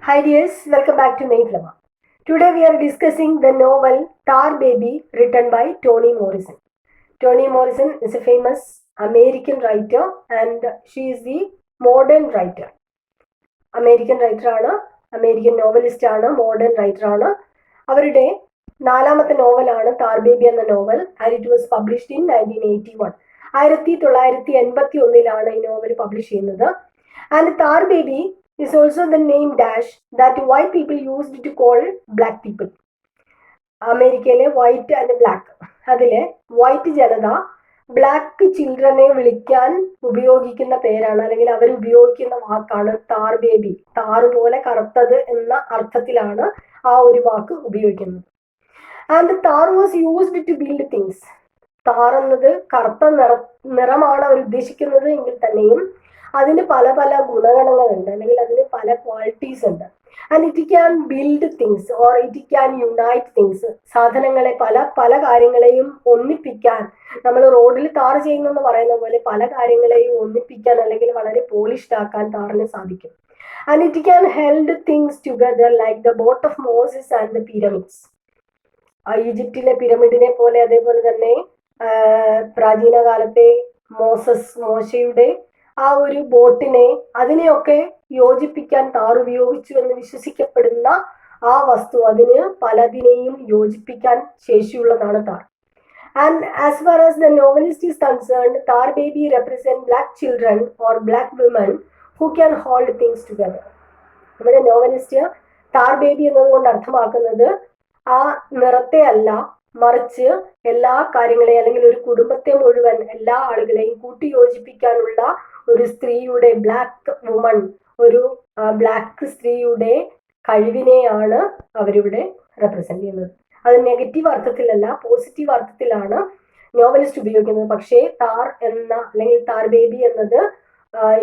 Hi dears, welcome back to Mayflower. Today we are discussing the novel Tar Baby written by Toni Morrison. Toni Morrison is a famous American writer and she is the modern writer. American writer ആണ്, American novelist ആണ്, modern writer ആണ്. അവരുടെ നാലാമത്തെ നോവലാണ് Thar baby എന്ന novel and it was published in 1981. 1981 ഈ novel publish ചെയ്യുന്നത്. And Tar Baby is also the name dash that white people used to call black people. അമേരിക്കയിലെ വൈറ്റ് ആൻഡ് ബ്ലാക്ക്, അതിലെ വൈറ്റ് ജനത black ചിൽഡ്രനെ വിളിക്കാൻ ഉപയോഗിക്കുന്ന പേരാണ്, അല്ലെങ്കിൽ അവർ ഉപയോഗിക്കുന്ന വാക്കാണ് താർ ബേബി. താറ് പോലെ കറുത്തത് എന്ന അർത്ഥത്തിലാണ് ആ ഒരു വാക്ക് ഉപയോഗിക്കുന്നത്. And tar was used to build things. Tar എന്നത് കറുത്ത നിറമാണ് അവർ ഉദ്ദേശിക്കുന്നത് എങ്കിൽ തന്നെയും അതിന് പല പല ഗുണഗണങ്ങളുണ്ട്, അല്ലെങ്കിൽ അതിന് പല ക്വാളിറ്റീസ് ഉണ്ട്. And it can build things or it can unite things. സാധനങ്ങളെ പല കാര്യങ്ങളെയും ഒന്നിപ്പിക്കാൻ, നമ്മൾ റോഡിൽ താർ ചെയ്യുന്നെന്ന് പറയുന്ന പോലെ പല കാര്യങ്ങളെയും ഒന്നിപ്പിക്കാൻ അല്ലെങ്കിൽ വളരെ പോളിഷ്ഡ് ആക്കാൻ താറിന് സാധിക്കും. And it can held things together like the boat of Moses and the pyramids. ഈജിപ്തിലെ പിരമിഡിനെ പോലെ, അതേപോലെ തന്നെ പ്രാചീന കാലത്തെ മോശയുടെ ആ ഒരു ബോട്ടിനെ, അതിനെയൊക്കെ യോജിപ്പിക്കാൻ താർ ഉപയോഗിച്ചു എന്ന് വിശ്വസിക്കപ്പെടുന്ന ആ വസ്തു, അതിന് പലതിനെയും യോജിപ്പിക്കാൻ ശേഷിയുള്ളതാണ് tar. And as far as the novelist is concerned, tar baby represent black children or black women who can hold things together. നമ്മുടെ നോവലിസ്റ്റ് താർ ബേബി എന്നതുകൊണ്ട് അർത്ഥമാക്കുന്നത് ആ നിറത്തെ അല്ല, മറിച്ച് എല്ലാ കാര്യങ്ങളെയും അല്ലെങ്കിൽ ഒരു കുടുംബത്തെ മുഴുവൻ എല്ലാ ആളുകളെയും കൂട്ടിയോജിപ്പിക്കാനുള്ള ഒരു സ്ത്രീയുടെ, ബ്ലാക്ക് വുമൺ, ഒരു ബ്ലാക്ക് സ്ത്രീയുടെ കഴിവിനെയാണ് അവരിവിടെ റെപ്രസെന്റ് ചെയ്യുന്നത്. അത് നെഗറ്റീവ് അർത്ഥത്തിലല്ല, പോസിറ്റീവ് അർത്ഥത്തിലാണ് നോവലിസ്റ്റ് ഉപയോഗിക്കുന്നത്. പക്ഷേ താർ എന്ന അല്ലെങ്കിൽ താർ ബേബി എന്നത്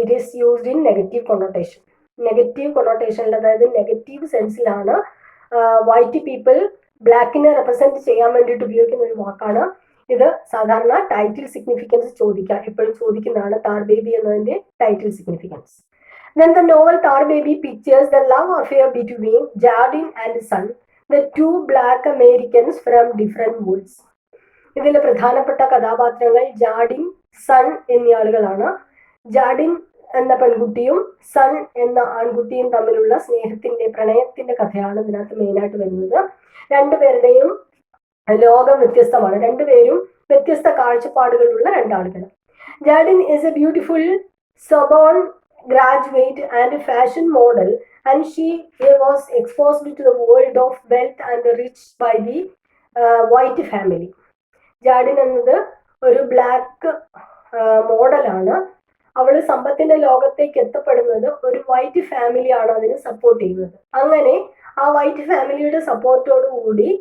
it is used in negative connotation. Negative കൊണോട്ടേഷനിൽ, അതായത് നെഗറ്റീവ് സെൻസിലാണ് വൈറ്റ് പീപ്പിൾ ബ്ലാക്കിനെ റെപ്രസെന്റ് ചെയ്യാൻ വേണ്ടിയിട്ട് ഉപയോഗിക്കുന്ന ഒരു വാക്കാണ് ഇത്. സാധാരണ ടൈറ്റിൽ സിഗ്നിഫിക്കൻസ് എപ്പോഴും ചോദിക്കുന്നതാണ് താർ ബേബി എന്നതിന്റെ title significance. Then the novel Tar Baby pictures the love affair between Jardin and Son, the two black Americans from different woods. ഇതിലെ പ്രധാനപ്പെട്ട കഥാപാത്രങ്ങൾ ജാഡിൻ, സൺ എന്നീ ആളുകളാണ്. ജാഡിൻ എന്ന പെൺകുട്ടിയും സൺ എന്ന ആൺകുട്ടിയും തമ്മിലുള്ള സ്നേഹത്തിന്റെ, പ്രണയത്തിന്റെ കഥയാണ് ഇതിനകത്ത് മെയിനായിട്ട് വരുന്നത്. രണ്ടുപേരുടെയും ലോകം വ്യത്യസ്തമാണ്, രണ്ടുപേരും വ്യത്യസ്ത കാഴ്ചപ്പാടുകളുള്ള രണ്ടാളുകൾ. Jadine is a beautiful Sorbonne graduate and fashion model, and she was exposed to the world of wealth and rich by the white family. ജാഡിൻ എന്നത് ഒരു ബ്ലാക്ക് മോഡലാണ്. അവൾ സമ്പത്തിന്റെ ലോകത്തേക്ക് എത്തപ്പെടുന്നത് ഒരു വൈറ്റ് ഫാമിലിയാണ് അതിന് സപ്പോർട്ട് ചെയ്യുന്നത്. അങ്ങനെ ആ വൈറ്റ് ഫാമിലിയുടെ സപ്പോർട്ടോടു കൂടി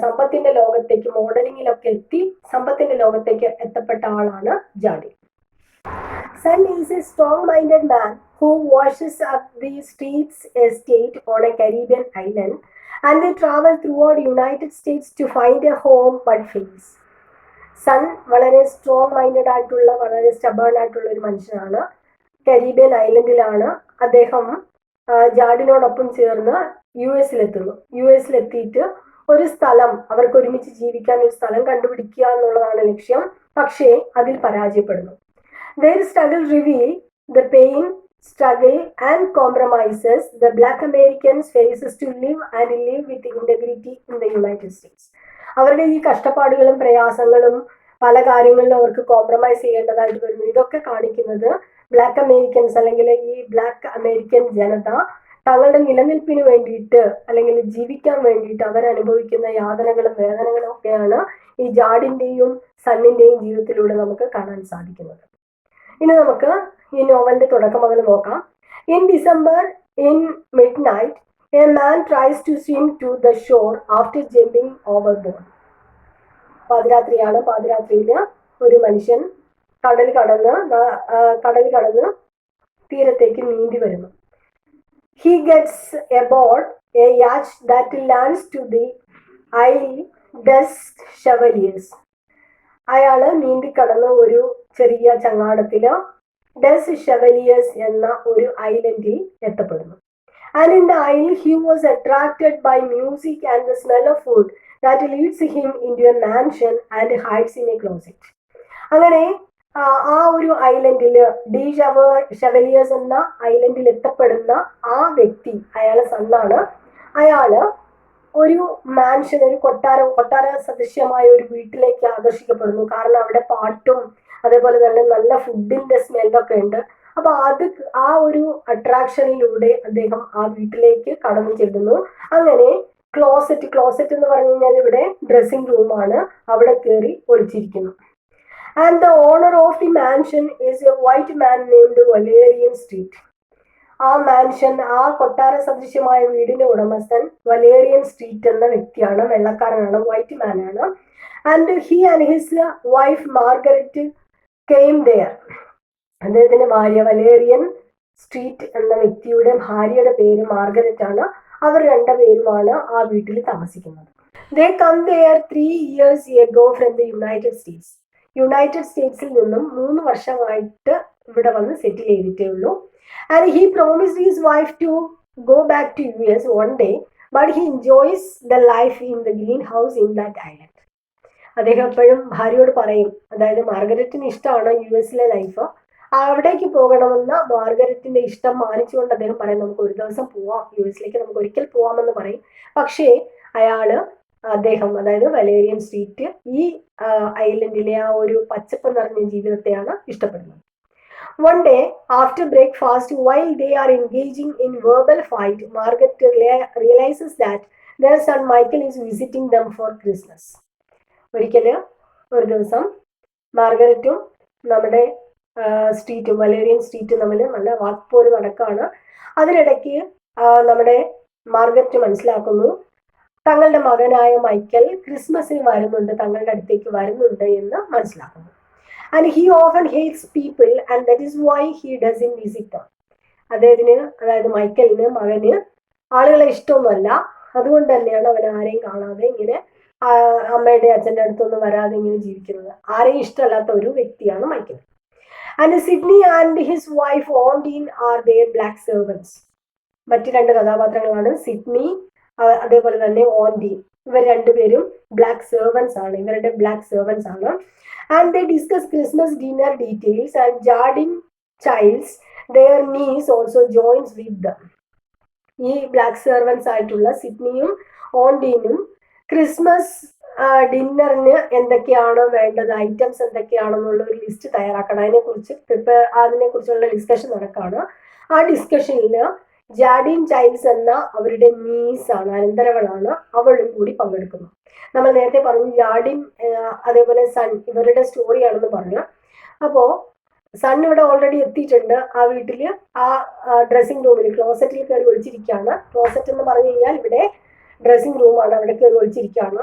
സമ്പത്തിന്റെ ലോകത്തേക്ക്, മോഡലിങ്ങിലൊക്കെ എത്തി സമ്പത്തിന്റെ ലോകത്തേക്ക് എത്തപ്പെട്ട ആളാണ് ജാഡിൻ. Son is a strong-minded man who washes up the streets estate on a Caribbean island, and they travel throughout United States to find a home but fails. Son വളരെ സ്ട്രോങ്-മൈൻഡഡ് ആയിട്ടുള്ള, വളരെ സ്റ്റബേൺ ആയിട്ടുള്ള ഒരു മനുഷ്യനാണ്. കരീബിയൻ ഐലൻഡിലാണ് അദ്ദേഹം ജാഡിനോടൊപ്പം ചേർന്ന് U എസിലെത്തിയിട്ട് ഒരു സ്ഥലം, അവർക്ക് ഒരുമിച്ച് ജീവിക്കാൻ ഒരു സ്ഥലം കണ്ടുപിടിക്കുക എന്നുള്ളതാണ് ലക്ഷ്യം. പക്ഷേ അതിൽ പരാജയപ്പെടുന്നു. Their struggle reveal the pain, struggle and compromises the Black Americans faces to live with integrity in the United States. അവരുടെ ഈ കഷ്ടപ്പാടുകളും പ്രയാസങ്ങളും പല കാര്യങ്ങളിലും അവർക്ക് കോംപ്രമൈസ് ചെയ്യേണ്ടതായിട്ട് വരുന്നു. ഇതൊക്കെ കാണിക്കുന്നത് ബ്ലാക്ക് അമേരിക്കൻസ്, അല്ലെങ്കിൽ ഈ ബ്ലാക്ക് അമേരിക്കൻ ജനത തങ്ങളുടെ നിലനിൽപ്പിന് വേണ്ടിയിട്ട് അല്ലെങ്കിൽ ജീവിക്കാൻ വേണ്ടിയിട്ട് അവരനുഭവിക്കുന്ന യാതനകളും വേദനകളും ഒക്കെയാണ് ഈ ജാഡിന്റെയും സണ്ണിന്റെയും ജീവിതത്തിലൂടെ നമുക്ക് കാണാൻ സാധിക്കുന്നത്. ഇനി നമുക്ക് ഈ നോവലിന്റെ തുടക്കം മുതൽ നോക്കാം. In December in midnight a man tries to swim to the shore after jumping overboard. പാതിരാത്രിയാണ്. പാതിരാത്രിയിൽ ഒരു മനുഷ്യൻ കടൽ കടന്ന് തീരത്തേക്ക് നീന്തി വരുന്നു. He gets aboard a yacht that lands to the Isle des Chevaliers. അയാള് നീന്തിക്കടന്ന് ഒരു ചെറിയ ചങ്ങാടത്തില് ഡസ് ഷെവലിയേഴ്സ് എന്ന ഒരു ഐലൻഡിൽ എത്തപ്പെടുന്നു. And in the aisle, he was attracted by music and the smell of food that leads him into a mansion and hides in a closet. അങ്ങനെ ആ ഒരു ഐലൻഡില് ഷെവലിയേഴ്സ് എന്ന ഐലൻഡിൽ എത്തപ്പെടുന്ന ആ വ്യക്തി, അയാളെ സണ്ണാണ്, അയാള് ഒരു മാൻഷൻ, ഒരു കൊട്ടാര സദൃശ്യമായ ഒരു വീട്ടിലേക്ക് ആകർഷിക്കപ്പെടുന്നു. കാരണം അവിടെ പാട്ടും അതേപോലെ തന്നെ നല്ല ഫുഡിന്റെ സ്മെല്ലൊക്കെ ഉണ്ട്. അപ്പൊ ആ ഒരു അട്രാക്ഷനിലൂടെ അദ്ദേഹം ആ വീട്ടിലേക്ക് കടന്നു ചെല്ലുന്നു. അങ്ങനെ ക്ലോസറ്റ് എന്ന് പറഞ്ഞു കഴിഞ്ഞാൽ ഇവിടെ ഡ്രസ്സിംഗ് റൂമാണ്, അവിടെ കയറി ഒളിച്ചിരിക്കുന്നു. And the owner of the mansion is a white man named Valerian Street. ആ മാൻഷൻ, ആ കൊട്ടാര സദൃശ്യമായ വീടിന്റെ ഉടമസ്ഥൻ വലേറിയൻ സ്ട്രീറ്റ് എന്ന വ്യക്തിയാണ്, വെള്ളക്കാരനാണ്, വൈറ്റ് മാൻ ആണ്. And he and his wife Margaret came there. അദ്ദേഹത്തിന്റെ ഭാര്യ, വലേറിയൻ സ്ട്രീറ്റ് എന്ന വ്യക്തിയുടെ ഭാര്യയുടെ പേര് മാർഗരറ്റ് ആണ്. അവർ രണ്ടുപേരുമാണ് ആ വീട്ടിൽ താമസിക്കുന്നത്. They come there 3 years ago from the United States. United സ്റ്റേറ്റ്സിൽ നിന്നും 3 വർഷമായിട്ട് ഇവിടെ വന്ന് സെറ്റിൽ ചെയ്തിട്ടേ ഉള്ളൂ. And he promised his wife to go back to US one day, but he enjoys the life in the greenhouse in that island. അദ്ദേഹം എപ്പോഴും ഭാര്യയോട് പറയും, അതായത് മാർഗരറ്റിന് ഇഷ്ടമാണ് US ലൈഫ്, അവിടേക്ക് പോകണമെന്ന മാർഗരറ്റിന്റെ ഇഷ്ടം മാനിച്ചുകൊണ്ട് അദ്ദേഹം പറയും, നമുക്ക് ഒരു ദിവസം പോവാം US നമുക്ക് ഒരിക്കൽ പോവാമെന്ന് പറയും. പക്ഷേ അദ്ദേഹം, അതായത് വലേറിയൻ സ്ട്രീറ്റ്, ഈ ഐലൻഡിലെ ആ ഒരു പച്ചപ്പ് നിറഞ്ഞ ജീവിതത്തെയാണ് ഇഷ്ടപ്പെടുന്നത്. One day, after breakfast, while they are engaging in verbal fight, Margaret realizes that their son Michael is visiting them for Christmas. ഒരു ദിവസം മാർഗരറ്റും നമ്മുടെ സ്ട്രീറ്റും, വലേറിയൻ സ്ട്രീറ്റും തമ്മിൽ നല്ല വാക്പോര് നടക്കാണ്. അതിനിടയ്ക്ക് നമ്മുടെ മാർഗരറ്റ് മനസ്സിലാക്കുന്നു, തങ്ങളുടെ മകനായ മൈക്കൽ ക്രിസ്മസിന് വരുന്നുണ്ട്, തങ്ങളുടെ അടുത്തേക്ക് വരുന്നുണ്ട് എന്ന് മനസ്സിലാക്കുന്നു. And he often hates people and that is why he doesn't visit them. അദ്ദേഹത്തിന്, അതായത് മൈക്കലിന്, മകന് ആളുകളെ ഇഷ്ടമൊന്നുമല്ല. അതുകൊണ്ട് തന്നെയാണ് അവൻ ആരെയും കാണാതെ ഇങ്ങനെ അമ്മയുടെ അച്ഛൻ്റെ അടുത്തൊന്നും വരാതെ ഇങ്ങനെ ജീവിക്കുന്നത്. ആരെയും ഇഷ്ടമല്ലാത്ത ഒരു വ്യക്തിയാണ് Michael. And Sidney and his wife Ondine are their black servants. മറ്റു 2 കഥാപാത്രങ്ങളാണ് സിഡ്നി, അതേപോലെ തന്നെ ഓൻഡീൻ. ഇവർ രണ്ടുപേരും ബ്ലാക്ക് സെർവൻസ് ആണ്, ഇവരുടെ ബ്ലാക്ക് സെർവൻസ് ആണ്. And they discuss Christmas dinner details and Jardine Childs, their niece, also joins with them. ഈ ബ്ലാക്ക് സെർവൻസ് ആയിട്ടുള്ള സിഡ്നിയും ഓണ്ടീനും ക്രിസ്മസ് ഡിന്നറിന് എന്തൊക്കെയാണ് വേണ്ടത്, ഐറ്റംസ് എന്തൊക്കെയാണെന്നുള്ള ഒരു ലിസ്റ്റ് തയ്യാറാക്കണം. അതിനെക്കുറിച്ചുള്ള ഡിസ്കഷൻ നടക്കുകയാണ്. ആ ഡിസ്കഷനിൽ ജാഡിൻ ചൈൽഡ്സ് എന്ന അവരുടെ നീസാണ്, അനന്തരവളാണ്, അവളും കൂടി പങ്കെടുക്കുന്നു. നമ്മൾ നേരത്തെ പറഞ്ഞു ജാഡിൻ അതേപോലെ സൺ ഇവരുടെ സ്റ്റോറിയാണെന്ന് പറഞ്ഞു. അപ്പോൾ സൺ ഇവിടെ ഓൾറെഡി എത്തിയിട്ടുണ്ട്. ആ വീട്ടിൽ ആ ഡ്രസ്സിംഗ് റൂമിൽ ക്ലോസറ്റിൽ കയറി ഒളിച്ചിരിക്കുകയാണ്. ക്ലോസറ്റ് എന്ന് പറഞ്ഞു കഴിഞ്ഞാൽ ഇവിടെ ഡ്രസ്സിംഗ് റൂമാണ്, അവിടെ കയറി ഒളിച്ചിരിക്കുകയാണ്.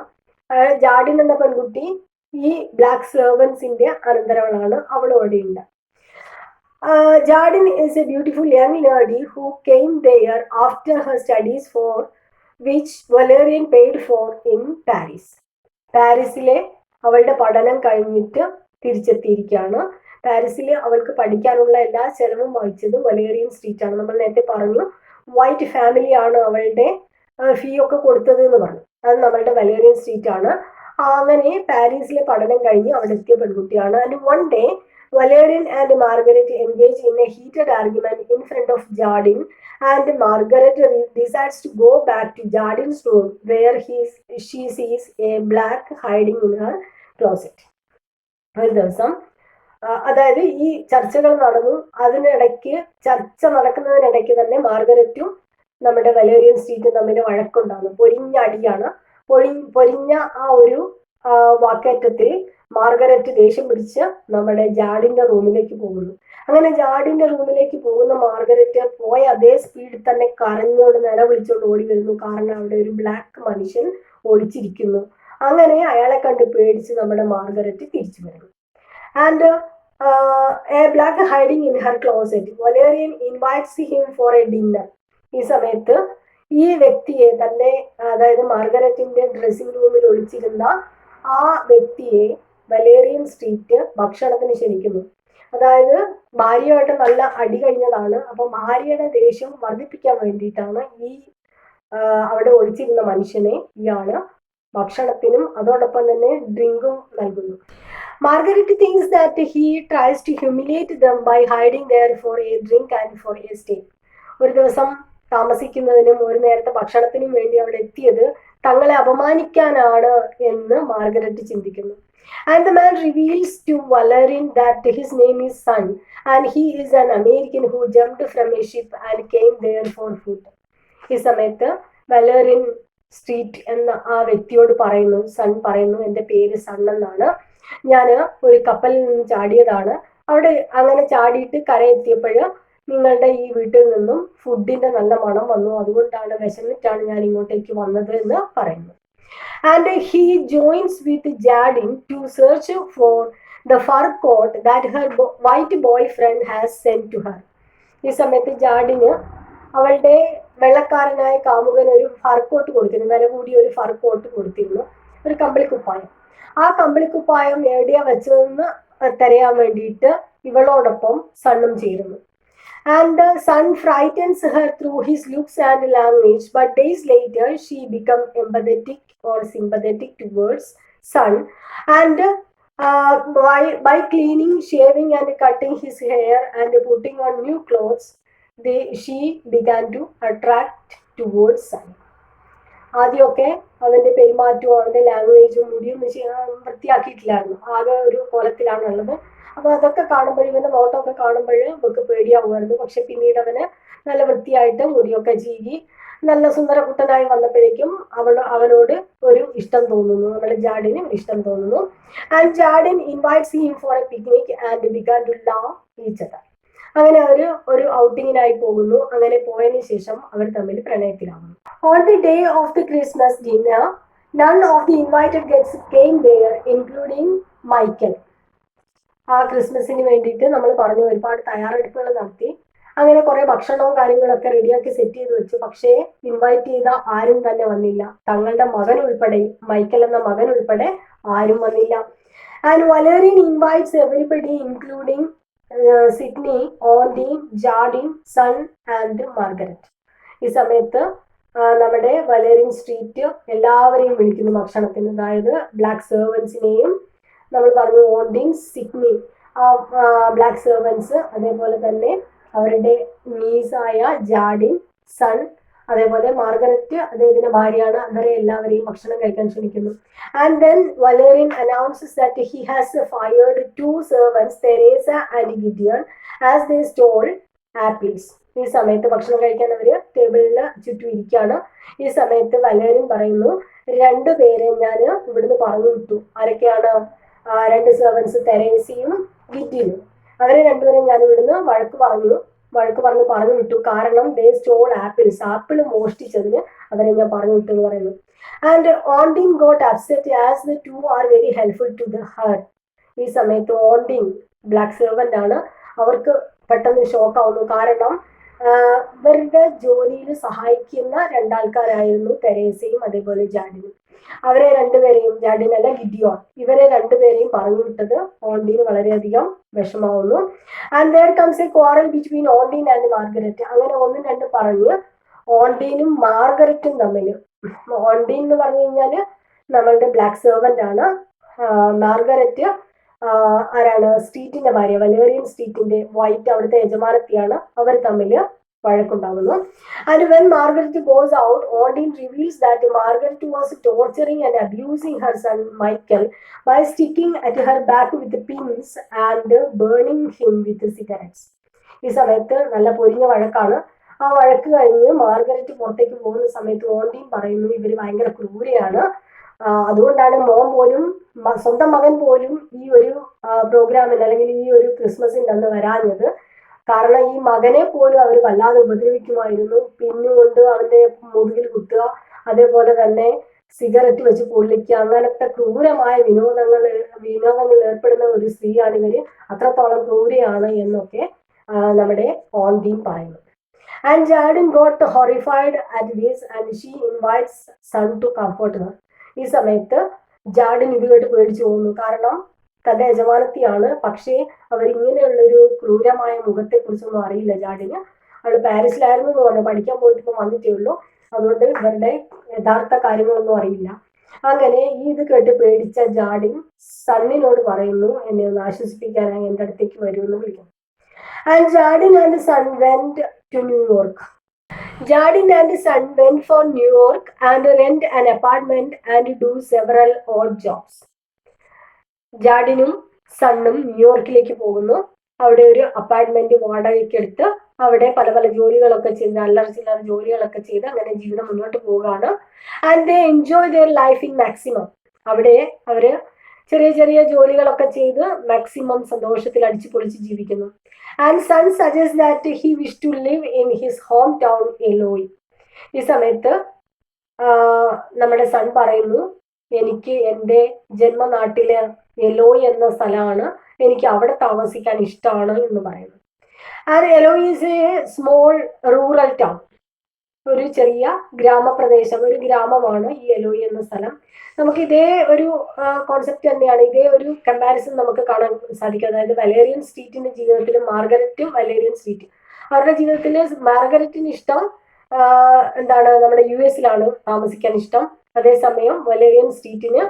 ജാഡിൻ എന്ന പെൺകുട്ടി ഈ ബ്ലാക്ക് സെർവൻസിന്റെ അനന്തരവളാണ്, അവൾ അവിടെ ഉണ്ട്. Jardine is a beautiful young lady who came there after her studies, for which Valerian paid for in Paris. പാരീസിലെ അവളുടെ പഠനം കഴിഞ്ഞിട്ട് തിരിച്ചെത്തിയിരിക്കുകയാണ്. പാരീസിൽ അവൾക്ക് പഠിക്കാനുള്ള എല്ലാ ചെലവും വഹിച്ചത് വലേറിയൻ സ്ട്രീറ്റ് ആണ്. നമ്മൾ നേരത്തെ പറഞ്ഞു വൈറ്റ് ഫാമിലി ആണ് അവളുടെ ഫീ ഒക്കെ കൊടുത്തത് എന്ന് പറഞ്ഞു. അത് നമ്മളുടെ വലേറിയൻ സ്ട്രീറ്റ് ആണ്. അങ്ങനെ പാരീസിലെ പഠനം കഴിഞ്ഞ് അവിടെ എത്തിയ പെൺകുട്ടിയാണ്. And one day Valerian and Margaret engage in a heated argument in front of Jardine, and Margaret decides to go back to Jardine's room, where she sees a black hiding in her closet. ഒരു ദിവസം, അതായത് ഈ ചർച്ചകൾ നടന്നു. ചർച്ച നടക്കുന്നതിനിടയ്ക്ക് തന്നെ മാർഗരറ്റും നമ്മുടെ Valerian സ്ട്രീറ്റും തമ്മിൽ വഴക്കുണ്ടാകുന്നു. പൊരിഞ്ഞ അടിയാണ്. പൊരിഞ്ഞ ആ ഒരു വാക്കേറ്റത്തിൽ മാർഗരറ്റ് ദേഷ്യം പിടിച്ച് നമ്മുടെ ജാഡിന്റെ റൂമിലേക്ക് പോകുന്നു. അങ്ങനെ ജാഡിന്റെ റൂമിലേക്ക് പോകുന്ന മാർഗരറ്റ് പോയ അതേ സ്പീഡിൽ തന്നെ കരഞ്ഞോണ്ട് നിലവിളിച്ചോണ്ട് ഓടി വരുന്നു. കാരണം അവിടെ ഒരു ബ്ലാക്ക് മനുഷ്യൻ ഒളിച്ചിരിക്കുന്നു. അങ്ങനെ അയാളെ കണ്ട് പേടിച്ച് നമ്മുടെ മാർഗരറ്റ് തിരിച്ചു വരുന്നു. And A black hiding in her closet, Valerian invites him for A dinner. ഈ സമയത്ത് ഈ വ്യക്തിയെ, തന്റെ അതായത് മാർഗരറ്റിന്റെ ഡ്രസ്സിംഗ് റൂമിൽ ഒളിച്ചിരുന്ന ആ വ്യക്തിയെ വലേറിയൻ സ്ട്രീറ്റ് ഭക്ഷണത്തിന് ക്ഷണിക്കുന്നു. അതായത് ഭാര്യയായിട്ട് നല്ല അടി കഴിഞ്ഞതാണ്. അപ്പൊ ഭാര്യയുടെ ദേഷ്യം വർദ്ധിപ്പിക്കാൻ വേണ്ടിയിട്ടാണ് ഈ അവിടെ ഒളിച്ചിരുന്ന മനുഷ്യനെ ഇയാള് ഭക്ഷണത്തിനും അതോടൊപ്പം തന്നെ ഡ്രിങ്കും നൽകുന്നു. Margaret thinks that he tries to humiliate them by hiding there for a drink and for a stay. ഒരു ദിവസം താമസിക്കുന്നതിനും ഒരു നേരത്തെ ഭക്ഷണത്തിനും വേണ്ടി അവിടെ എത്തിയത് തങ്ങളെ അപമാനിക്കാനാണ് എന്ന് മാർഗരറ്റ് ചിന്തിക്കുന്നു. And the man reveals to Valerian that his name is Sun and he is an American who jumped from a ship and came there for food. ഈ സമയത്ത് വലേറിയൻ സ്ട്രീറ്റ് എന്ന ആ വ്യക്തിയോട് പറയുന്നു, സൺ പറയുന്നു, എൻ്റെ പേര് സൺ എന്നാണ്, ഞാൻ ഒരു കപ്പലിൽ നിന്ന് ചാടിയതാണ്, അവിടെ അങ്ങനെ ചാടിയിട്ട് കരയെത്തിയപ്പോൾ നിങ്ങളുടെ ഈ വീട്ടിൽ നിന്നും ഫുഡിന്റെ നല്ല മണം വന്നു, അതുകൊണ്ടാണ് വിശന്നിട്ടാണ് ഞാൻ ഇങ്ങോട്ടേക്ക് വന്നത് എന്ന് പറയുന്നു. And he joins with Jadine to search for the fur coat that her white boy friend has send to her. ഈ സമയത്ത് ജാഡിന് അവളുടെ വെള്ളക്കാരനായ കാമുകൻ ഒരു ഫർ കോട്ട് കൊടുത്തിരുന്നു, വില കൂടിയ ഒരു ഫർ കോട്ട് കൊടുത്തിരുന്നു, ഒരു കമ്പിളിക്കുപ്പായം. ആ കമ്പിളിക്കുപ്പായം എവിടെയാ വെച്ചതെന്ന് തിരയാൻ വേണ്ടിയിട്ട് ഇവളോടൊപ്പം സണ്ണും ചേരുന്നു. And the Sun frightens her through his looks and language, but days later she becomes empathetic or sympathetic towards Sun, and by cleaning, shaving and cutting his hair and putting on new clothes, she began to attract towards Sun. ആദ്യമൊക്കെ അവന്റെ പെരുമാറ്റവും അവന്റെ ലാംഗ്വേജും മുടിയും വൃത്തിയാക്കിയിട്ടില്ലായിരുന്നു, ആകെ ഒരു കോലത്തിലാണുള്ളത്. അപ്പൊ അതൊക്കെ കാണുമ്പോൾ, ഇവന്റെ നോട്ടമൊക്കെ കാണുമ്പോൾ ഇവർക്ക് പേടിയാവുമായിരുന്നു. പക്ഷെ പിന്നീട് അവന് നല്ല വൃത്തിയായിട്ട് മുടിയൊക്കെ ചീകി നല്ല സുന്ദരകുട്ടനായി വന്നപ്പോഴേക്കും അവനോട് ഒരു ഇഷ്ടം തോന്നുന്നു, നമ്മുടെ ജാഡിന് ഇഷ്ടം തോന്നുന്നു. And Jadine invites him for a picnic and began to love each other. അങ്ങനെ അവർ ഒരു ഔട്ടിങ്ങിനായി പോകുന്നു. അങ്ങനെ പോയതിനു ശേഷം അവർ തമ്മിൽ പ്രണയത്തിലാവുന്നു. On the day of the Christmas dinner none of the invited guests came there including Michael. ആ ക്രിസ്മസിന് വേണ്ടിയിട്ട് നമ്മൾ പറഞ്ഞു ഒരുപാട് തയ്യാറെടുപ്പുകൾ നടത്തി, അങ്ങനെ കുറെ ഭക്ഷണവും കാര്യങ്ങളൊക്കെ റെഡിയാക്കി സെറ്റ് ചെയ്ത് വെച്ചു. പക്ഷേ ഇൻവൈറ്റ് ചെയ്ത ആരും തന്നെ വന്നില്ല. തങ്ങളുടെ മകൻ ഉൾപ്പെടെ, മൈക്കൽ എന്ന മകൻ ഉൾപ്പെടെ ആരും വന്നില്ല. And Valerian invites everybody including Sydney, Ondine, Jadine, son and Margaret. ഈ സമയത്ത് നമ്മുടെ വലേറിയൻ സ്ട്രീറ്റ് എല്ലാവരെയും വിളിക്കുന്നു ഭക്ഷണത്തിന്. അതായത് ബ്ലാക്ക് സെർവൻസിനെയും നമ്മൾ പറഞ്ഞു, ഓൻഡീൻ, സിഡ്നി, ബ്ലാക്ക് സെർവൻസ്, അതേപോലെ തന്നെ അവരുടെ നീസായ ജാഡിൻ, സൺ, അതേപോലെ മാർഗരറ്റ് അദ്ദേഹത്തിന്റെ ഭാര്യയാണ്, അവരെ എല്ലാവരെയും ഭക്ഷണം കഴിക്കാൻ ക്ഷണിക്കുന്നു. And then Valerian announces that he has fired 2 servants, Therese and Gideon, as they stole apples. ഈ സമയത്ത് ഭക്ഷണം കഴിക്കാൻ അവര് ടേബിളിന് ചുറ്റും ഇരിക്കുകയാണ്. ഈ സമയത്ത് വലേറിയൻ പറയുന്നു, 2 പേരെ ഞാൻ ഇവിടുന്ന് പറഞ്ഞു വിട്ടു. ആരൊക്കെയാണ്? 2 servants, തെരേസയും ഗിഡിയനും. അവരെ 2 പേരെയും ഞാൻ ഇവിടുന്ന് വഴക്ക് പറഞ്ഞു വിട്ടു. കാരണം ദേ സ്റ്റോൾ ആപ്പിൾസ്, ആപ്പിൾ മോഷ്ടിച്ചതിന് അവരെ ഞാൻ പറഞ്ഞു വിട്ടു എന്ന് പറയുന്നു. And Ondine got upset as the 2 are very helpful to the her. ഈ സമയത്ത് ഓൺഡിൻ ബ്ലാക്ക് സെർവന്റ് ആണ്, അവർക്ക് പെട്ടെന്ന് ഷോക്ക് ആവുന്നു. കാരണം ഇവരുടെ ജോലിയിൽ സഹായിക്കുന്ന 2 ആൾക്കാരായിരുന്നു തെരേസയും അതേപോലെ ജാഡിനും. അവരെ 2 പേരെയും, ജാഡിനല്ല ഗിഡിയോൺ, ഇവരെ 2 പേരെയും പറഞ്ഞു വിട്ടത് ഓൺഡീന് വളരെയധികം വിഷമാവുന്നു. And there comes a quarrel between Ondine and Margaret. അങ്ങനെ 1, 2 പറഞ്ഞ് ഓൺഡീനും മാർഗരറ്റും തമ്മിൽ, ഓൺഡീൻ എന്ന് പറഞ്ഞു കഴിഞ്ഞാല് നമ്മളുടെ ബ്ലാക്ക് സെർവന്റ് ആണ്, മാർഗരറ്റ് ആരാണ്? സ്ട്രീറ്റിന്റെ ഭാര്യ, വലേറിയൻ സ്ട്രീറ്റിന്റെ വൈറ്റ്, അവിടുത്തെ യജമാനത്തിയാണ്. അവർ തമ്മിൽ വഴക്കുണ്ടാകുന്നു. And when Margaret goes out, Ondine reveals that Margaret was torturing and abusing her son Michael by sticking at her back with pins and burning him with cigarettes. ഈ സമയത്ത് നല്ല പൊരിഞ്ഞ വഴക്കാണ്. ആ വഴക്ക് കഴിഞ്ഞ് മാർഗരറ്റ് പുറത്തേക്ക് പോകുന്ന സമയത്ത് ഓൺഡീൻ പറയുന്നു, ഇവർ ഭയങ്കര ക്രൂരയാണ്, അതുകൊണ്ടാണ് മോൻ പോലും, സ്വന്തം മകൻ പോലും ഈ ഒരു പ്രോഗ്രാമിന് അല്ലെങ്കിൽ ഈ ഒരു ക്രിസ്മസിൻ്റെ അന്ന് വരാഞ്ഞത്. കാരണം ഈ മകനെ പോലും അവർ വല്ലാതെ ഉപദ്രവിക്കുമായിരുന്നു. പിന്നുകൊണ്ട് അവന്റെ മുതുകിൽ കുത്തുക, അതേപോലെ തന്നെ സിഗരറ്റ് വെച്ച് പൊള്ളിക്കുക, അങ്ങനത്തെ ക്രൂരമായ വിനോദങ്ങളിൽ ഏർപ്പെടുന്ന ഒരു സ്ത്രീയാണ് ഇവര്, അത്രത്തോളം ക്രൂരയാണ് എന്നൊക്കെ നമ്മുടെ ഓൺഡീൻ പറയുന്നു. And Jadine got horrified at this and she invites Son to comfort her. ഈ സമയത്ത് ജാഡിൻ ഇത് കേട്ട് പേടിച്ചു പോകുന്നു. കാരണം തന്റെ യജമാനത്തിയാണ്. പക്ഷേ അവരിങ്ങനെയുള്ളൊരു ക്രൂരമായ മുഖത്തെക്കുറിച്ചൊന്നും അറിയില്ല ജാഡിന്. അവള് പാരീസിലായിരുന്നു എന്ന് പറഞ്ഞു, പഠിക്കാൻ പോയിട്ട് ഇപ്പം വന്നിട്ടേ ഉള്ളൂ. അതുകൊണ്ട് ഇവരുടെ യഥാർത്ഥ കാര്യങ്ങളൊന്നും അറിയില്ല. അങ്ങനെ ഈ ഇത് കേട്ട് പേടിച്ച ജാഡിൻ സണ്ണിനോട് പറയുന്നു, എന്നെ ഒന്ന് ആശ്വസിപ്പിക്കാനായി എൻ്റെ അടുത്തേക്ക് വരുമെന്ന് വിളിക്കുന്നു. And Jadine and Son went to New York. Jardine and son went for New York and rent an apartment and do several odd jobs. ജാഡിനും സണ്ണും ന്യൂയോർക്കിലേക്ക് പോകുന്നു. അവിടെ ഒരു അപ്പാർട്ട്മെന്റ് വാടകയ്ക്ക് എടുത്ത് അവിടെ പല പല ജോലികളൊക്കെ ചെയ്ത്, അല്ലറ ചില്ലറ ജോലികളൊക്കെ ചെയ്ത് അങ്ങനെ ജീവിതം മുന്നോട്ട് പോവുകയാണ്. And they enjoy their life in maximum. അവിടെ അവര് ചെറിയ ചെറിയ ജോലികളൊക്കെ ചെയ്ത് മാക്സിമം സന്തോഷത്തിൽ അടിച്ചു പൊളിച്ച് ജീവിക്കുന്നു. And Son suggest that he wish to live in his home town Eloe. ഈ സമയത്ത് നമ്മുടെ സൺ പറയുന്നു, എനിക്ക് എൻ്റെ ജന്മനാട്ടിലെ എലോയി എന്ന സ്ഥലമാണ്, എനിക്ക് അവിടെ താമസിക്കാൻ ഇഷ്ടമാണ് എന്ന് പറയുന്നു. And Eloe is a small rural town. ഒരു ചെറിയ ഗ്രാമപ്രദേശം, ഒരു ഗ്രാമമാണ് ഈ എലോയി എന്ന സ്ഥലം. നമുക്ക് ഇതേ ഒരു കോൺസെപ്റ്റ് തന്നെയാണ്, ഇതേ ഒരു കമ്പാരിസൺ നമുക്ക് കാണാൻ സാധിക്കും. അതായത് വലേറിയൻ സ്ട്രീറ്റിന്റെ ജീവിതത്തിലും മാർഗരറ്റും വലേറിയൻ സ്ട്രീറ്റും, അവരുടെ ജീവിതത്തിൽ മാർഗരറ്റിന് ഇഷ്ടം എന്താണ്, നമ്മുടെ US-ലാണ് താമസിക്കാൻ ഇഷ്ടം. അതേസമയം വലേറിയൻ സ്ട്രീറ്റിന്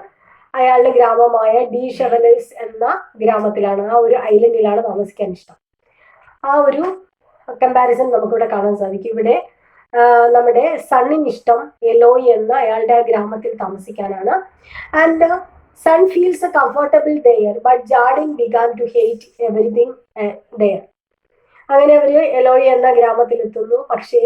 അയാളുടെ ഗ്രാമമായ ഡി ഷെവലേഴ്സ് എന്ന ഗ്രാമത്തിലാണ്, ആ ഒരു ഐലൻഡിലാണ് താമസിക്കാൻ ഇഷ്ടം. ആ ഒരു കമ്പാരിസൺ നമുക്കിവിടെ കാണാൻ സാധിക്കും. ഇവിടെ നമ്മുടെ സണ്ണിന് ഇഷ്ടം എലോയി എന്ന അയാളുടെ ഗ്രാമത്തിൽ താമസിക്കാനാണ്. And Son feels comfortable there but Jadine began to hate everything there. അങ്ങനെ അവര് എലോയി എന്ന ഗ്രാമത്തിലെത്തുന്നു. പക്ഷേ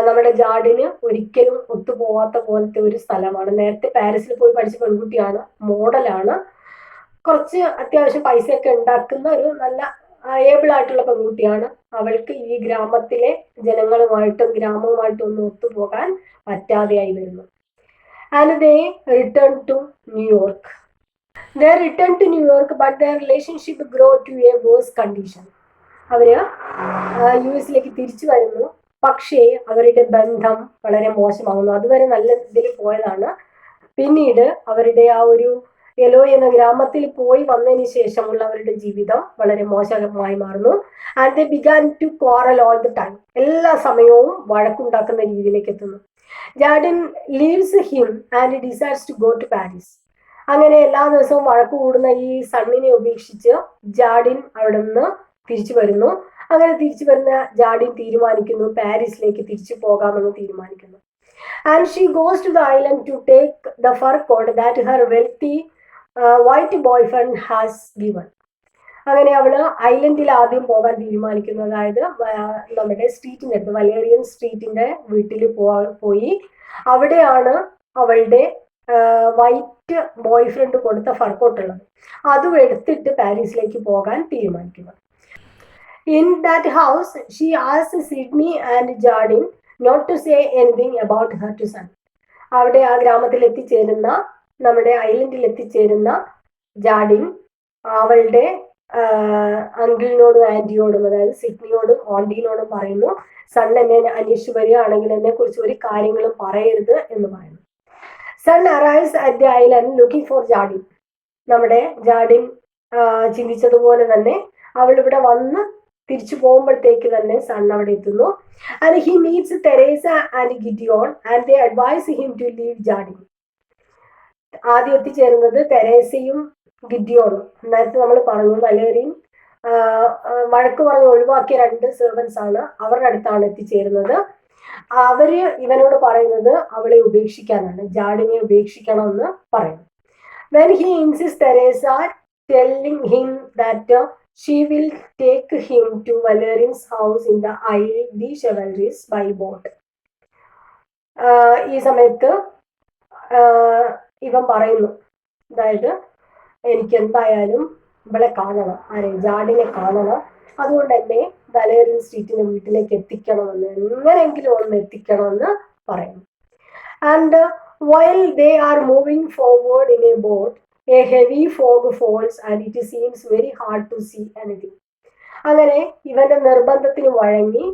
നമ്മുടെ ജാഡിന് ഒരിക്കലും ഒത്തുപോകാത്ത പോലത്തെ ഒരു സ്ഥലമാണ്. നേരത്തെ പാരീസിൽ പോയി പഠിച്ച പെൺകുട്ടിയാണ്, മോഡലാണ്, കുറച്ച് അത്യാവശ്യം പൈസയൊക്കെ ഉണ്ടാക്കുന്ന ഒരു നല്ല ഏബിൾ ആയിട്ടുള്ള പെൺകുട്ടിയാണ്. അവൾക്ക് ഈ ഗ്രാമത്തിലെ ജനങ്ങളുമായിട്ടും ഗ്രാമവുമായിട്ടും ഒന്നും ഒത്തുപോകാൻ പറ്റാതെയായി വരുന്നു. And they return to New York. They return to New York but their relationship grow to a worse condition. അവര് US-ലേക്ക് തിരിച്ചു വരുന്നു. പക്ഷേ അവരുടെ ബന്ധം വളരെ മോശമാകുന്നു. അതുവരെ നല്ല ഇതിൽ പോയതാണ്. പിന്നീട് അവരുടെ ആ ഒരു എലോയി എന്ന ഗ്രാമത്തിൽ പോയി വന്നതിന് ശേഷമുള്ള അവരുടെ ജീവിതം വളരെ മോശമായി മാറുന്നു. And they began to quarrel all the time. എല്ലാ സമയവും വഴക്കുണ്ടാക്കുന്ന രീതിയിലേക്ക് എത്തുന്നു. Jadine leaves him and decides to go to Paris. അങ്ങനെ എല്ലാ ദിവസവും വഴക്ക് കൂടുന്ന ഈ സണ്ണിനെ ഉപേക്ഷിച്ച് ജാഡിൻ അവിടെ നിന്ന് തിരിച്ചു വരുന്നു. അങ്ങനെ തിരിച്ചു വരുന്ന ജാഡിൻ തീരുമാനിക്കുന്നു പാരീസിലേക്ക് തിരിച്ചു പോകാമെന്ന് തീരുമാനിക്കുന്നു. And she goes to the island to take the fur coat that her wealthy white boy friend has given. അങ്ങനെ അവള് ഐലൻഡിൽ ആദ്യം പോകാൻ തീരുമാനിക്കുന്നു. അതായത് നമ്മുടെ സ്ട്രീറ്റിൻ്റെ അടുത്ത് വലേറിയൻ സ്ട്രീറ്റിന്റെ വീട്ടിൽ പോയി അവിടെയാണ് അവളുടെ വൈറ്റ് ബോയ് ഫ്രണ്ട് കൊടുത്ത ഫർക്കോട്ടുള്ളത്. അതും എടുത്തിട്ട് പാരീസിലേക്ക് പോകാൻ തീരുമാനിക്കുന്നു. In that house, she asked Sydney and Jardine not to say anything about her to son. അവിടെ ആ ഗ്രാമത്തിൽ എത്തിച്ചേരുന്ന, നമ്മുടെ ഐലൻഡിൽ എത്തിച്ചേരുന്ന ജാഡിൻ അവളുടെ അങ്കിളിനോടും ആൻറ്റിയോടും, അതായത് സിഡ്നിയോടും ഓണ്ടിനോടും പറയുന്നു, സൺ എന്നെ അന്വേഷിച്ച് വരികയാണെങ്കിൽ എന്നെ കുറിച്ച് ഒരു കാര്യങ്ങളും പറയരുത് എന്ന് പറയുന്നു. Son arrives at the island looking for Jadine. നമ്മുടെ ജാഡിൻ ചിന്തിച്ചതുപോലെ തന്നെ അവൾ ഇവിടെ വന്ന് തിരിച്ചു പോകുമ്പോഴത്തേക്ക് തന്നെ സൺ അവിടെ എത്തുന്നു. And he meets Therese and Gideon and they advise him to leave Jadine. ആദ്യം എത്തിച്ചേരുന്നത് തെരേസയും ഗിഡിയോണും. നേരത്തെ നമ്മൾ പറഞ്ഞു വലേറിയൻ വഴക്ക് പറഞ്ഞ് ഒഴിവാക്കിയ 2 സെർവൻസ് ആണ്, അവരുടെ അടുത്താണ് എത്തിച്ചേരുന്നത്. അവര് ഇവനോട് പറയുന്നത് അവളെ ഉപേക്ഷിക്കാനാണ്, ജാഡിനെ ഉപേക്ഷിക്കണമെന്ന് പറയുന്നു. When he insist Therese telling him that she will take him to Valerian's house in the Isle de Chevaliers by boat. ഈ സമയത്ത് ഇവൻ പറയുന്നു, അതായത് എനിക്ക് എന്തായാലും ഇവളെ കാണണം, ജാഡിനെ കാണണം, അതുകൊണ്ട് എന്നെ വലേറിയൻ സ്ട്രീറ്റിന്റെ വീട്ടിലേക്ക് എത്തിക്കണമെന്ന്, എങ്ങനെയെങ്കിലും ഒന്ന് എത്തിക്കണമെന്ന് പറയുന്നു. And while they are moving forward in a boat, a heavy fog falls and it seems very hard to see anything. അങ്ങനെ ഇവന്റെ നിർബന്ധത്തിന് വഴങ്ങി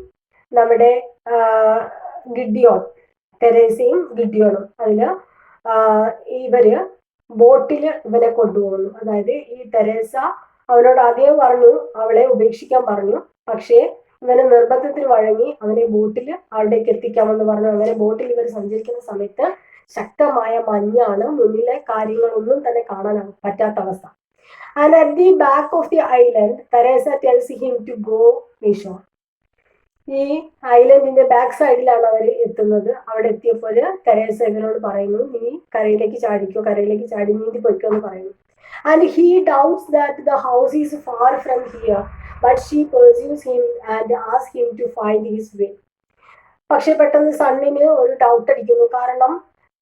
നമ്മുടെ ഗിഡിയോൺ, തെരേസയും ഗിഡിയോണും, അതില് ഇവര് ബോട്ടിൽ ഇവനെ കൊണ്ടുപോകുന്നു. അതായത് ഈ തെരേസ അവനോട് ആദ്യം പറഞ്ഞു അവളെ ഉപേക്ഷിക്കാൻ പറഞ്ഞു, പക്ഷേ ഇവനെ നിർബന്ധത്തിന് വഴങ്ങി അവനെ ബോട്ടിൽ അവിടേക്ക് എത്തിക്കാമെന്ന് പറഞ്ഞു. അങ്ങനെ ബോട്ടിൽ ഇവർ സഞ്ചരിക്കുന്ന സമയത്ത് ശക്തമായ മഞ്ഞാണ്, മുന്നിലെ കാര്യങ്ങളൊന്നും തന്നെ കാണാൻ പറ്റാത്ത അവസ്ഥ. And at the back of the island Therese tells him to go ashore. ഈ ഐലൻഡിന്റെ ബാക്ക് സൈഡിലാണ് അവർ എത്തുന്നത്. അവിടെ എത്തിയപ്പോൾ തെരേസ ഇവരോട് പറയുന്നു, നീ കരയിലേക്ക് ചാടിക്കോ, കരയിലേക്ക് ചാടി നീന്തി പൊയ്ക്കോ എന്ന് പറയുന്നു. And he doubts that the house is far from here, but she persuades him and ask him to find his way. പക്ഷെ പെട്ടെന്ന് സണ്ണിന് ഒരു ഡൗട്ട് അടിക്കുന്നു. കാരണം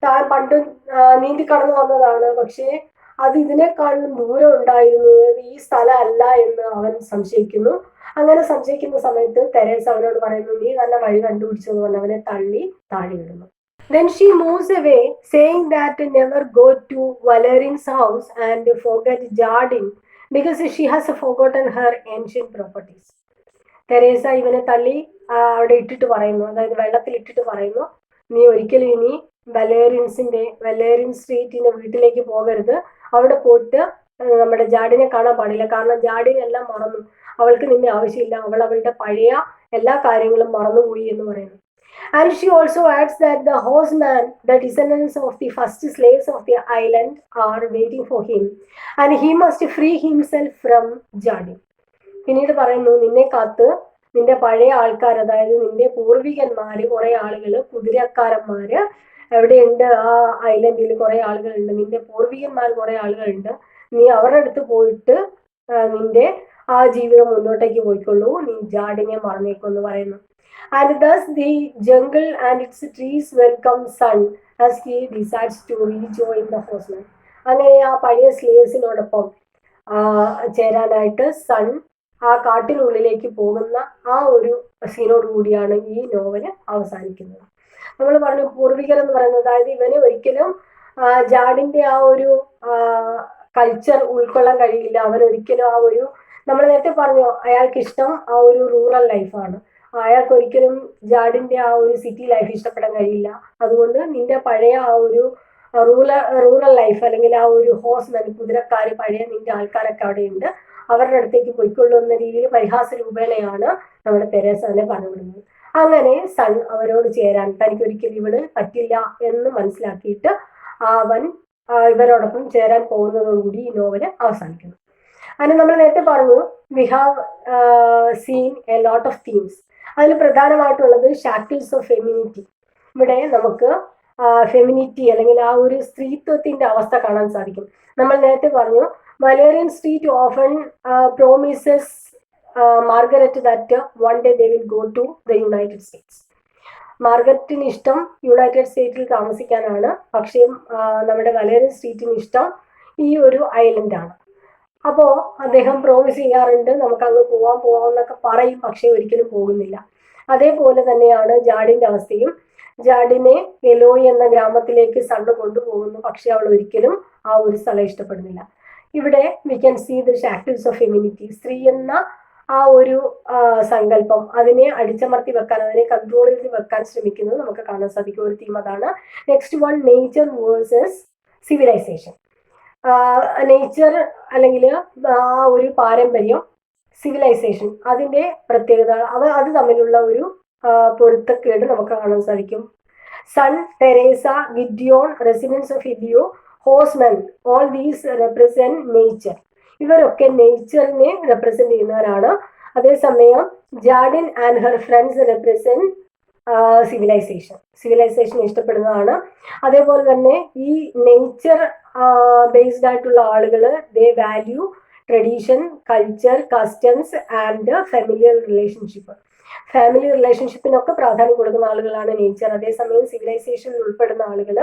താൻ പണ്ട് നീന്തി കടന്നു വന്നതാണ്, പക്ഷേ അത് ഇതിനേക്കാളും ദൂരം ഉണ്ടായിരുന്നു, ഈ സ്ഥലം അല്ല എന്ന് അവൻ സംശയിക്കുന്നു. അങ്ങനെ സംശയിക്കുന്ന സമയത്ത് തെരേസ അവനോട് പറയുന്നു, നീ തന്നെ വഴി കണ്ടുപിടിച്ചത് കൊണ്ട് അവനെ തള്ളി താഴെ ഇടുന്നു. Then she moves away, saying that never go to Valerine's house and forget Jardin because she has forgotten her ancient properties. Therese ഇവനെ തള്ളി അവിടെ ഇട്ടിട്ട് പറയുന്നു, അതായത് വെള്ളത്തിൽ ഇട്ടിട്ട് പറയുന്നു, നീ ഒരിക്കലും ഇനി വലേറിയൻ സ്ട്രീറ്റിന്റെ വീട്ടിലേക്ക് പോകരുത്, അവിടെ പോയിട്ട് നമ്മുടെ ജാഡിനെ കാണാൻ പാടില്ല, കാരണം ജാഡിനെ എല്ലാം മറന്നു, അവൾക്ക് നിന്നെ ആവശ്യമില്ല, അവൾ അവളുടെ പഴയ എല്ലാ കാര്യങ്ങളും മറന്നുപോയി എന്ന് പറയുന്നു. And she also adds that the horseman, the descendants of the first slaves of the island, are waiting for him and he must free himself from Jardin. പിന്നീട് പറയുന്നു, നിന്നെ കാത്ത് നിന്റെ പഴയ ആൾക്കാർ, അതായത് നിന്റെ പൂർവികന്മാര്, കുറെ ആളുകള്, കുതിരക്കാരന്മാര് എവിടെയുണ്ട്, ആ ഐലൻഡിൽ കുറെ ആളുകളുണ്ട്, നിന്റെ പൂർവികന്മാർ കുറെ ആളുകളുണ്ട്, നീ അവരുടെ അടുത്ത് പോയിട്ട് നിന്റെ ആ ജീവിതം മുന്നോട്ടേക്ക് പോയിക്കൊള്ളൂ, നീ ജാഡിനെ മറന്നേക്കുമെന്ന് പറയുന്നു. And thus the jungle and its trees welcome Sun as he decides to rejoin the horseman. അങ്ങനെ ആ പഴയ സ്ലേവ്സിനോടൊപ്പം ചേരാനായിട്ട് സൺ ആ കാട്ടിനുള്ളിലേക്ക് പോകുന്ന ആ ഒരു സീനോട് കൂടിയാണ് ഈ നോവല് അവസാനിക്കുന്നത്. നമ്മൾ പറഞ്ഞു പൂർവികർ എന്ന് പറയുന്നത്, അതായത് ഇവന് ഒരിക്കലും ജാഡിന്റെ ആ ഒരു കൾച്ചർ ഉൾക്കൊള്ളാൻ കഴിയില്ല. അവൻ ഒരിക്കലും ആ ഒരു, നമ്മൾ നേരത്തെ പറഞ്ഞു അയാൾക്ക് ഇഷ്ടം ആ ഒരു റൂറൽ ലൈഫാണ്, അയാൾക്ക് ഒരിക്കലും ജാഡിന്റെ ആ ഒരു സിറ്റി ലൈഫ് ഇഷ്ടപ്പെടാൻ കഴിയില്ല. അതുകൊണ്ട് നിന്റെ പഴയ ആ ഒരു റൂറൽ ലൈഫ്, അല്ലെങ്കിൽ ആ ഒരു ഹോഴ്സ്മെൻ, കുതിരക്കാര്, പഴയ നിന്റെ ആൾക്കാരൊക്കെ അവിടെ ഉണ്ട്, അവരുടെ അടുത്തേക്ക് പോയിക്കൊള്ളുന്ന രീതിയിൽ പരിഹാസ രൂപേണയാണ് നമ്മുടെ തെരേസ തന്നെ പറഞ്ഞുവിടുന്നത്. അങ്ങനെ സൺ അവരോട് ചേരാൻ തനിക്ക് ഒരിക്കലും ഇവള് പറ്റില്ല എന്ന് മനസ്സിലാക്കിയിട്ട് അവൻ ഇവരോടൊപ്പം ചേരാൻ പോകുന്നതോടുകൂടി ഈ നോവല് അവസാനിക്കുന്നു. അങ്ങനെ നമ്മൾ നേരത്തെ പറഞ്ഞു, we have seen a lot of themes. അതിൽ പ്രധാനമായിട്ടുള്ളത് ഷാക്കിൾസ് ഓഫ് ഫെമിനിറ്റി. ഇവിടെ നമുക്ക് ഫെമിനിറ്റി അല്ലെങ്കിൽ ആ ഒരു സ്ത്രീത്വത്തിന്റെ അവസ്ഥ കാണാൻ സാധിക്കും. നമ്മൾ നേരത്തെ പറഞ്ഞു, Valerian Street often promises Margaret that one day they will go to the United States. മാർഗരറ്റിന് ഇഷ്ടം യുണൈറ്റഡ് സ്റ്റേറ്റിൽ താമസിക്കാനാണ്, പക്ഷേ നമ്മുടെ വലേറിയൻ സ്ട്രീറ്റിന് ഇഷ്ടം ഈ ഒരു ഐലൻഡാണ്. അപ്പോൾ അദ്ദേഹം പ്രോമിസ് ചെയ്യാറുണ്ട്, നമുക്ക് അങ്ങ് പോവാം എന്നൊക്കെ പറയും, പക്ഷെ ഒരിക്കലും പോകുന്നില്ല. അതേപോലെ തന്നെയാണ് ജാഡിന്റെ അവസ്ഥയും. ജാഡിനെ എലോയി എന്ന ഗ്രാമത്തിലേക്ക് സണ്ണ് കൊണ്ടുപോകുന്നു, പക്ഷെ അവൾ ഒരിക്കലും ആ ഒരു സ്ഥലം ഇഷ്ടപ്പെടുന്നില്ല. ഇവിടെ we can see the shackles of femininity. സ്ത്രീ എന്ന ആ ഒരു സങ്കല്പം, അതിനെ അടിച്ചമർത്തി വെക്കാൻ, അതിനെ കൺട്രോൾ ചെയ്ത് വെക്കാൻ ശ്രമിക്കുന്നത് നമുക്ക് കാണാൻ സാധിക്കും. ഒരു തീം അതാണ്. Next one, nature versus civilisation. Nature അല്ലെങ്കിൽ ആ ഒരു പാരമ്പര്യം, സിവിലൈസേഷൻ, അതിൻ്റെ പ്രത്യേകത, അത് തമ്മിലുള്ള ഒരു പൊരുത്തക്കേട് നമുക്ക് കാണാൻ സാധിക്കും. Son, Teresa, Gideon, residents of Eloe, horsemen, all these represent nature. ഇവരൊക്കെ നേച്ചറിനെ റെപ്രസെന്റ് ചെയ്യുന്നവരാണ്. അതേസമയം Jadine and her friends represent civilisation ഇഷ്ടപ്പെടുന്നതാണ്. അതേപോലെ തന്നെ ഈ നേച്ചർ ബേസ്ഡ് ആയിട്ടുള്ള ആളുകൾ, they value tradition, culture, customs and familiar relationship. Family റിലേഷൻഷിപ്പിനൊക്കെ പ്രാധാന്യം കൊടുക്കുന്ന ആളുകളാണ് നേച്ചർ. അതേസമയം സിവിലൈസേഷനിൽ ഉൾപ്പെടുന്ന ആളുകൾ,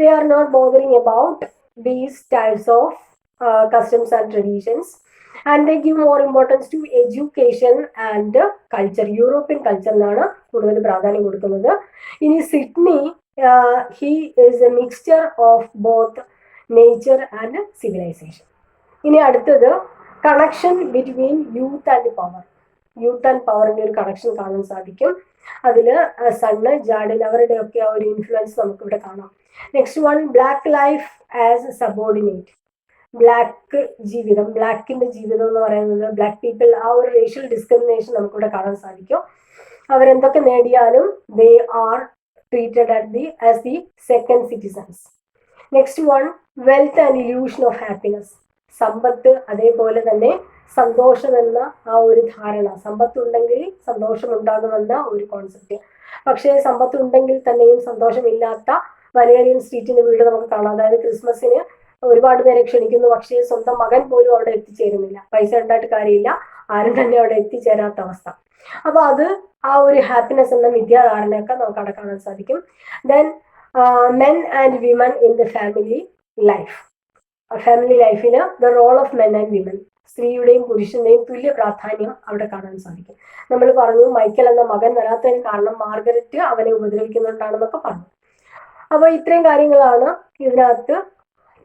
they are not bothering about these types of customs and traditions and they give more importance to education and culture. European കൾച്ചറിനാണ് കൂടുതൽ പ്രാധാന്യം കൊടുക്കുന്നത്. ഇനി Sydney, he is a mixture of both nature and civilization. ഇനി അടുത്തത് connection between youth and power. Youth and പവറിൻ്റെ ഒരു connection കാണാൻ സാധിക്കും. അതിൽ സണ്ണ്, ജാഡിൻ അവരുടെയൊക്കെ ആ ഒരു ഇൻഫ്ലുവൻസ് നമുക്കിവിടെ കാണാം. Next one, black life as subordinate. Black ജീവിതം, ബ്ലാക്കിന്റെ ജീവിതം എന്ന് പറയുന്നത്, ബ്ലാക്ക് പീപ്പിൾ, ആ ഒരു റേഷ്യൽ ഡിസ്ക്രിമിനേഷൻ നമുക്കിവിടെ കാണാൻ സാധിക്കും. അവരെന്തൊക്കെ നേടിയാലും they are treated as the second citizens. Next one, wealth and illusion of happiness. സമ്പത്ത്, അതേപോലെ തന്നെ സന്തോഷം എന്ന ആ ഒരു ധാരണ, സമ്പത്തുണ്ടെങ്കിൽ സന്തോഷമുണ്ടാകുമെന്ന ഒരു കോൺസെപ്റ്റ്. പക്ഷേ സമ്പത്തുണ്ടെങ്കിൽ തന്നെയും സന്തോഷമില്ലാത്ത വലേറിയൻ സ്ട്രീറ്റിന്റെ വീട് നമുക്ക് കാണാം. അതായത് ക്രിസ്മസിന് ഒരുപാട് പേരെ ക്ഷണിക്കുന്നു, പക്ഷേ സ്വന്തം മകൻ പോലും അവിടെ എത്തിച്ചേരുന്നില്ല. പൈസ ഉണ്ടായിട്ട് കാര്യമില്ല, ആരും തന്നെ അവിടെ എത്തിച്ചേരാത്ത അവസ്ഥ. അപ്പൊ അത് ആ ഒരു ഹാപ്പിനെസ് എന്ന മിഥ്യാധാരണയൊക്കെ നമുക്ക് അവിടെ കാണാൻ സാധിക്കും. Then men and women in the family life. Family ലൈഫിന് the role of men and women, സ്ത്രീയുടെയും പുരുഷന്റെയും തുല്യ പ്രാധാന്യം അവിടെ കാണാൻ സാധിക്കും. നമ്മൾ പറഞ്ഞു മൈക്കൽ എന്ന മകൻ വരാത്തതിന് കാരണം മാർഗരറ്റ് അവനെ ഉപദ്രവിക്കുന്നുണ്ടാണെന്നൊക്കെ പറഞ്ഞു. അപ്പോൾ ഇത്രയും കാര്യങ്ങളാണ് ഇതിനകത്ത്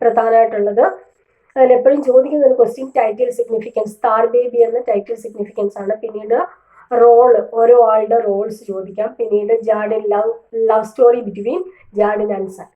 പ്രധാനമായിട്ടുള്ളത്. അതിലെപ്പോഴും ചോദിക്കുന്ന ഒരു question title significance, star baby എന്ന ടൈറ്റിൽ സിഗ്നിഫിക്കൻസ് ആണ്. പിന്നീട് റോള്, ഓരോ ആളുടെ റോൾസ് ചോദിക്കാം. പിന്നീട് Jadine love story between Jadine and sun.